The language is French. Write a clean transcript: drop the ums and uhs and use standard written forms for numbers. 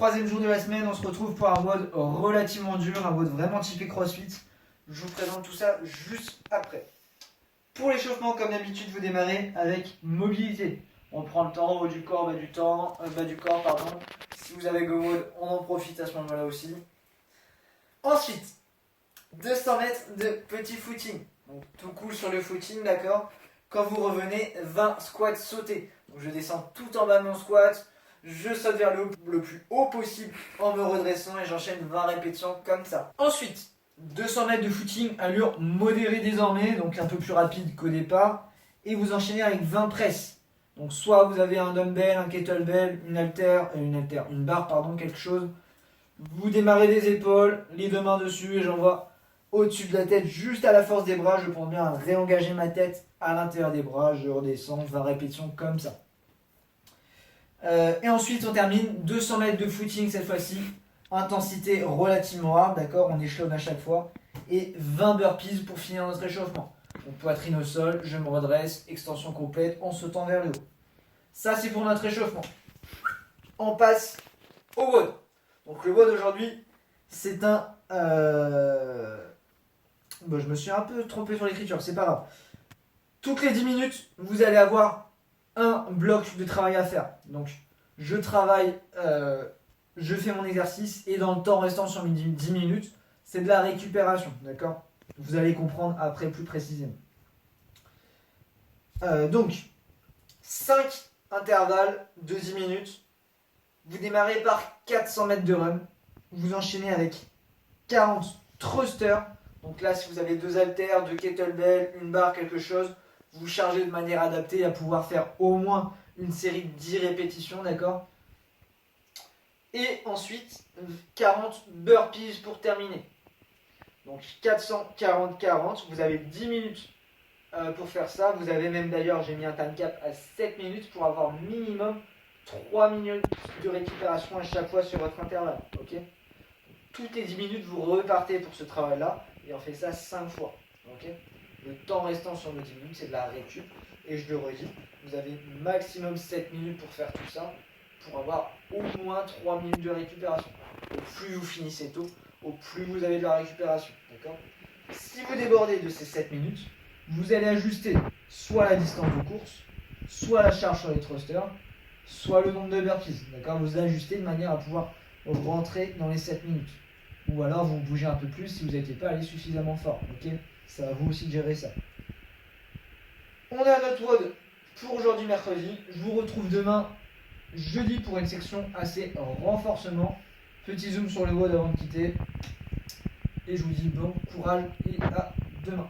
troisième jour de la semaine, on se retrouve pour un WOD relativement dur, un WOD vraiment typé CrossFit. Je vous présente tout ça juste après. Pour l'échauffement, comme d'habitude, vous démarrez avec mobilité. On prend le temps, haut du corps, bas du corps, pardon. Si vous avez GoWOD, on en profite à ce moment-là aussi. Ensuite, 200 mètres de petit footing. Donc tout cool sur le footing, d'accord. Quand vous revenez, 20 squats sautés. Donc je descends tout en bas de mon squat, je saute vers le plus haut possible en me redressant et j'enchaîne 20 répétitions comme ça. Ensuite, 200 mètres de footing, allure modérée désormais, donc un peu plus rapide qu'au départ. Et vous enchaînez avec 20 presses. Donc soit vous avez un dumbbell, un kettlebell, une barre, pardon, quelque chose. Vous démarrez des épaules, les deux mains dessus et j'envoie au-dessus de la tête, juste à la force des bras. Je pense bien à réengager ma tête à l'intérieur des bras. Je redescends 20 répétitions comme ça. Et ensuite, on termine 200 mètres de footing cette fois-ci. Intensité relativement hard, d'accord. On échelonne à chaque fois. Et 20 burpees pour finir notre échauffement. Donc poitrine au sol, je me redresse, extension complète en sautant vers le haut. Ça, c'est pour notre échauffement. On passe au WOD. Donc le WOD aujourd'hui, c'est un... Bon, je me suis un peu trompé sur l'écriture, c'est pas grave. Toutes les 10 minutes, vous allez avoir un bloc de travail à faire. Donc je travaille, je fais mon exercice et dans le temps restant sur mes 10 minutes, c'est de la récupération, d'accord? Vous allez comprendre après plus précisément. Donc 5 intervalles de 10 minutes. Vous démarrez par 400 mètres de run. Vous enchaînez avec 40 thrusters. Donc là, si vous avez 2 haltères, 2 kettlebells, une barre, quelque chose, vous chargez de manière adaptée à pouvoir faire au moins une série de 10 répétitions, d'accord? Et ensuite, 40 burpees pour terminer. Donc 440, vous avez 10 minutes pour faire ça. Vous avez même d'ailleurs, j'ai mis un time cap à 7 minutes pour avoir minimum 3 minutes de récupération à chaque fois sur votre intervalle. Okay, toutes les 10 minutes, vous repartez pour ce travail-là et on fait ça 5 fois. Okay, le temps restant sur nos 10 minutes, c'est de la récup. Et je le redis, vous avez maximum 7 minutes pour faire tout ça, pour avoir au moins 3 minutes de récupération. Au plus vous finissez tôt, au plus vous avez de la récupération. D'accord ? Si vous débordez de ces 7 minutes, vous allez ajuster soit la distance de course, soit la charge sur les thrusters, soit le nombre de burpees. D'accord ? Vous ajustez de manière à pouvoir rentrer dans les 7 minutes. Ou alors vous bougez un peu plus si vous n'étiez pas allé suffisamment fort. Ok ? C'est à vous aussi de gérer ça. On est à notre WOD pour aujourd'hui mercredi. Je vous retrouve demain jeudi pour une section assez renforcement. Petit zoom sur le WOD avant de quitter. Et je vous dis bon courage et à demain.